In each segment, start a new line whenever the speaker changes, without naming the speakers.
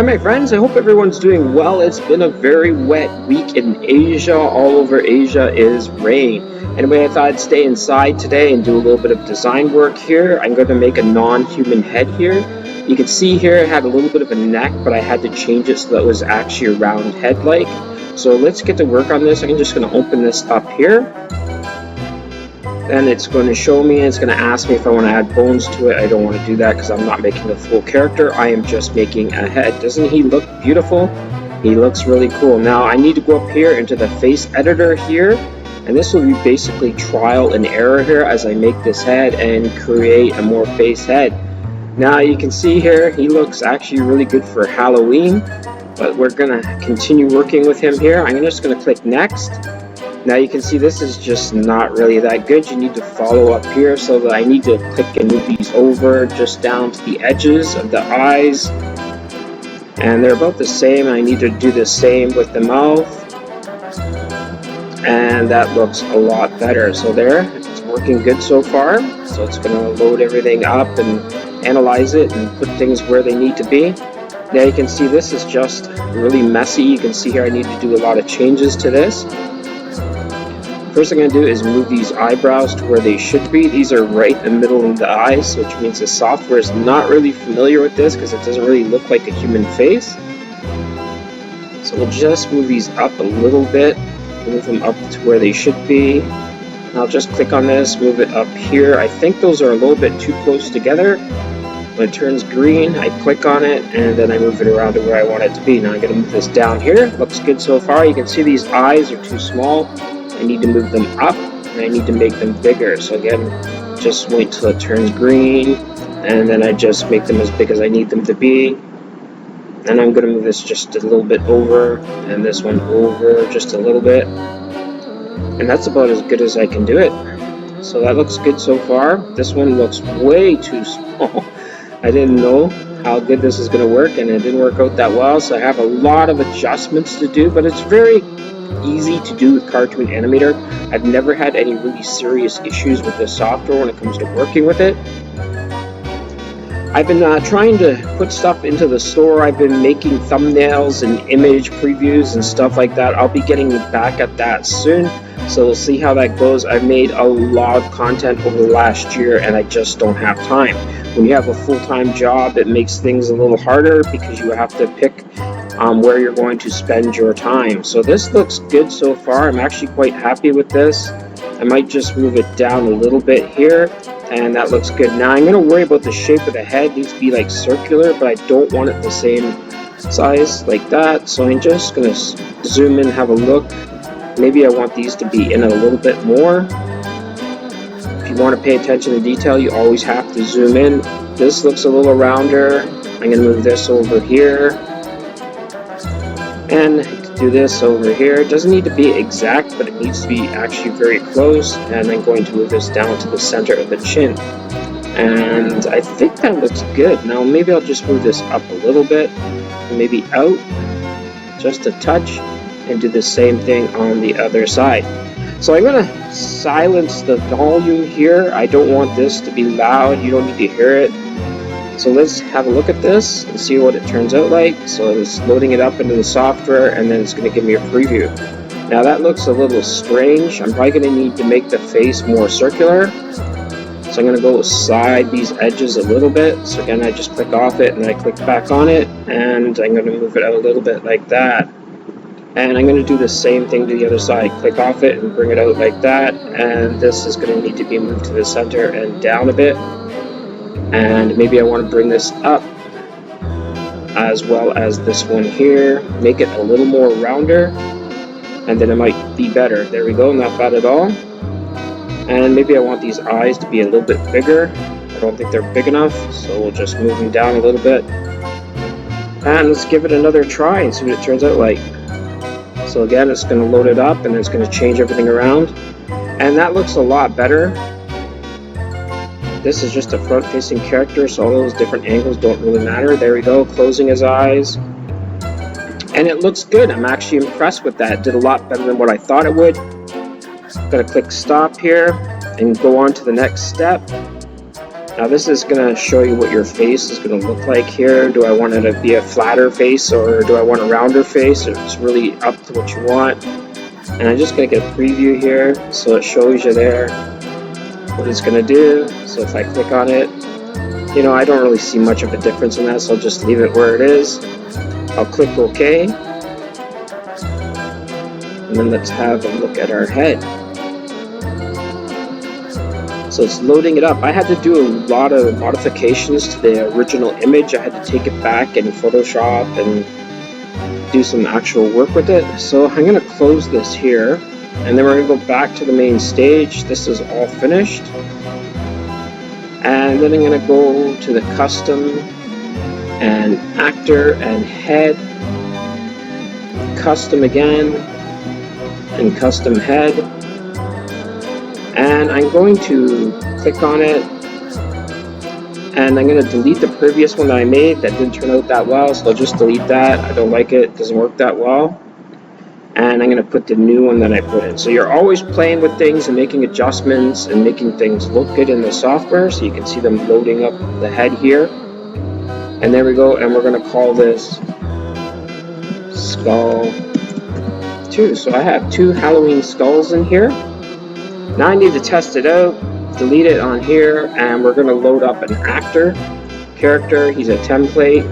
Hi my friends, I hope everyone's doing well. It's been a very wet week in Asia. All over Asia is rain. Anyway, I thought I'd stay inside today and do a little bit of design work here. I'm going to make a non-human head here. You can see here it had a little bit of a neck, but I had to change it so that it was actually a round head like. So let's get to work on this. I'm just going to open this up here. Then it's going to show me, it's going to ask me if I want to add bones to it. I don't want to do that because I'm not making a full character. I am just making a head. Doesn't he look beautiful? He looks really cool. Now I need to go up here into the face editor here, and this will be basically trial and error here as I make this head and create a more face head. Now you can see here he looks actually really good for Halloween, but we're going to continue working with him here. I'm just going to click next. Now you can see this is just not really that good. You need to follow up here, so that I need to click and move these over just down to the edges of the eyes. And they're about the same. I need to do the same with the mouth. And that looks a lot better. So there, it's working good so far. So it's going to load everything up and analyze it and put things where they need to be. Now you can see this is just really messy. You can see here I need to do a lot of changes to this. First thing I'm going to do is move these eyebrows to where they should be. These are right in the middle of the eyes, which means the software is not really familiar with this because it doesn't really look like a human face. So we'll just move these up a little bit, move them up to where they should be. I'll just click on this, move it up here. I think those are a little bit too close together. When it turns green, I click on it and then I move it around to where I want it to be. Now I'm going to move this down here. Looks good so far. You can see these eyes are too small. I need to move them up, and I need to make them bigger. So again, just wait till it turns green, and then I just make them as big as I need them to be. And I'm going to move this just a little bit over, and this one over just a little bit. And that's about as good as I can do it. So that looks good so far. This one looks way too small. I didn't know how good this is going to work, and it didn't work out that well. So I have a lot of adjustments to do, but it's very easy to do with Cartoon Animator. I've never had any really serious issues with this software when it comes to working with it. I've been trying to put stuff into the store. I've been making thumbnails and image previews and stuff like that. I'll be getting back at that soon, so we'll see how that goes. I've made a lot of content over the last year and I just don't have time. When you have a full-time job, it makes things a little harder because you have to pick where you're going to spend your time. So this looks good so far. I'm actually quite happy with this. I might just move it down a little bit here, and that looks good. Now I'm going to worry about the shape of the head. It needs to be like circular, but I don't want it the same size like that. So I'm just going to zoom in, have a look. Maybe I want these to be in a little bit more. If you want to pay attention to detail, you always have to zoom in. This looks a little rounder. I'm going to move this over here. And do this over here. It doesn't need to be exact, but it needs to be actually very close. And I'm going to move this down to the center of the chin. And I think that looks good. Now maybe I'll just move this up a little bit, maybe out just a touch, and do the same thing on the other side. So I'm going to silence the volume here. I don't want this to be loud. You don't need to hear it. So let's have a look at this and see what it turns out like. So it's loading it up into the software, and then it's going to give me a preview. Now that looks a little strange. I'm probably going to need to make the face more circular. So I'm going to go side these edges a little bit. So again, I just click off it and I click back on it, and I'm going to move it out a little bit like that. And I'm going to do the same thing to the other side. Click off it and bring it out like that. And this is going to need to be moved to the center and down a bit. And maybe I want to bring this up as well as this one here, make it a little more rounder, and then it might be better. There we go, not bad at all. And maybe I want these eyes to be a little bit bigger. I don't think they're big enough, so we'll just move them down a little bit. And let's give it another try and see what it turns out like. So again, it's going to load it up and it's going to change everything around. And that looks a lot better. This is just a front-facing character, so all those different angles don't really matter. There we go, closing his eyes. And it looks good. I'm actually impressed with that. It did a lot better than what I thought it would. I'm going to click stop here and go on to the next step. Now this is going to show you what your face is going to look like here. Do I want it to be a flatter face, or do I want a rounder face? It's really up to what you want. And I'm just going to get a preview here so it shows you there what it's going to do. So if I click on it, you know, I don't really see much of a difference in that, so I'll just leave it where it is. I'll click OK. And then let's have a look at our head. So it's loading it up. I had to do a lot of modifications to the original image. I had to take it back in Photoshop and do some actual work with it. So I'm going to close this here, and then we're going to go back to the main stage. This is all finished. And then I'm going to go to the custom and actor and head, custom again, and custom head. And I'm going to click on it, and I'm going to delete the previous one that I made that didn't turn out that well, so I'll just delete that. I don't like it, doesn't work that well. And I'm going to put the new one that I put in. So you're always playing with things and making adjustments and making things look good in the software, so you can see them loading up the head here. And there we go, and we're going to call this Skull 2. So I have 2 Halloween skulls in here. Now I need to test it out, delete it on here, and we're going to load up an actor character. He's a template,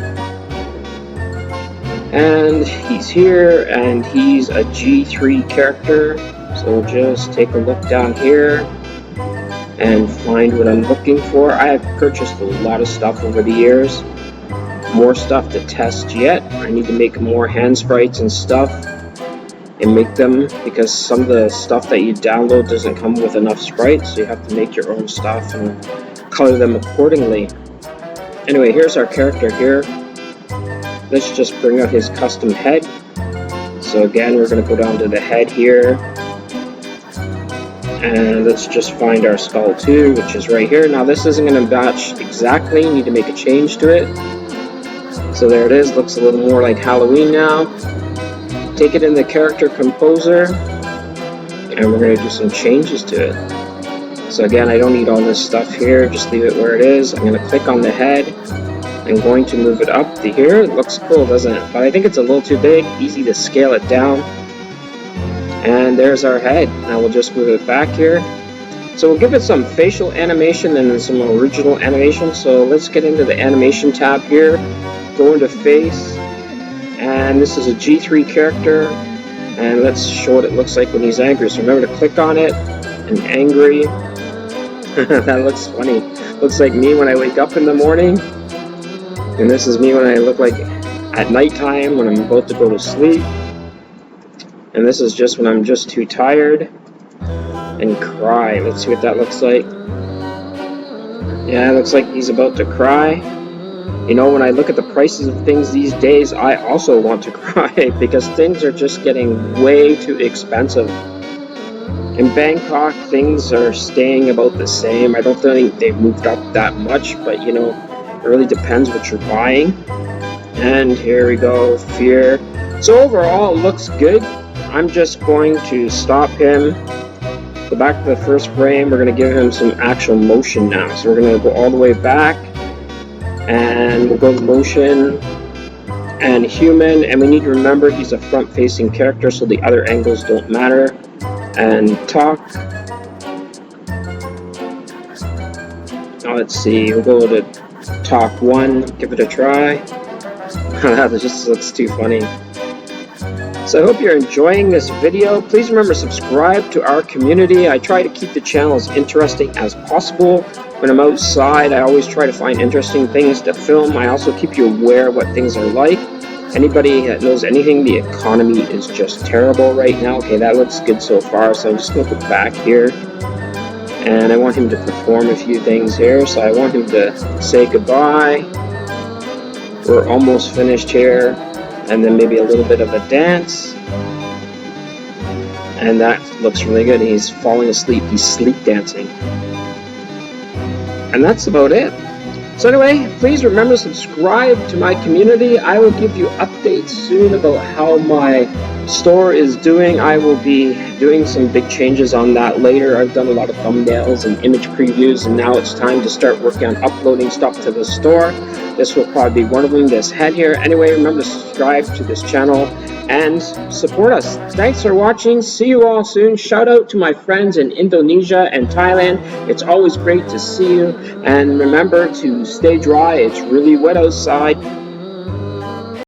and he's here, and he's a G3 character. So we'll just take a look down here and find what I'm looking for. I have purchased a lot of stuff over the years, more stuff to test yet. I need to make more hand sprites and stuff and make them, because some of the stuff that you download doesn't come with enough sprites, so you have to make your own stuff and color them accordingly. Anyway, here's our character here. Let's just bring out his custom head. So again, we're going to go down to the head here, and let's just find our Skull 2, which is right here. Now this isn't going to match exactly, you need to make a change to it. So there it is, looks a little more like Halloween now. Take it in the character composer, and we're going to do some changes to it. So again, I don't need all this stuff here, just leave it where it is. I'm going to click on the head. I'm going to move it up to here. It looks cool, doesn't it? But I think it's a little too big, easy to scale it down. And there's our head. Now we'll just move it back here. So we'll give it some facial animation and some original animation. So let's get into the animation tab here, go into face. And this is a G3 character, and let's show what it looks like when he's angry. So remember to click on it, and angry. That looks funny. Looks like me when I wake up in the morning, and this is me when I look like at nighttime when I'm about to go to sleep. And this is just when I'm just too tired and cry. Let's see what that looks like. Yeah, it looks like he's about to cry. You know, when I look at the prices of things these days, I also want to cry because things are just getting way too expensive. In Bangkok, things are staying about the same. I don't think they've moved up that much, but you know, it really depends what you're buying. And here we go, fear. So overall, it looks good. I'm just going to stop him, go back to the first frame. We're going to give him some actual motion now. So we're going to go all the way back. And we'll go motion and human, and we need to remember he's a front-facing character, so the other angles don't matter. And talk. Now let's see, we'll go to talk 1, give it a try. That just looks too funny. So I hope you're enjoying this video. Please remember to subscribe to our community. I try to keep the channel as interesting as possible. When I'm outside, I always try to find interesting things to film. I also keep you aware of what things are like. Anybody that knows anything, the economy is just terrible right now. Okay, that looks good so far, so I'm just going to go back here. And I want him to perform a few things here. So I want him to say goodbye. We're almost finished here. And then maybe a little bit of a dance. And that looks really good. He's falling asleep. He's sleep dancing. And that's about it. So anyway, please remember to subscribe to my community. I will give you updates soon about how my store is doing. I will be doing some big changes on that later. I've done a lot of thumbnails and image previews, and now it's time to start working on uploading stuff to the store. This will probably be one of them, this head here. Anyway, remember to subscribe to this channel and support us. Thanks for watching. See you all soon. Shout out to my friends in Indonesia and Thailand. It's always great to see you. And remember to stay dry. It's really wet outside.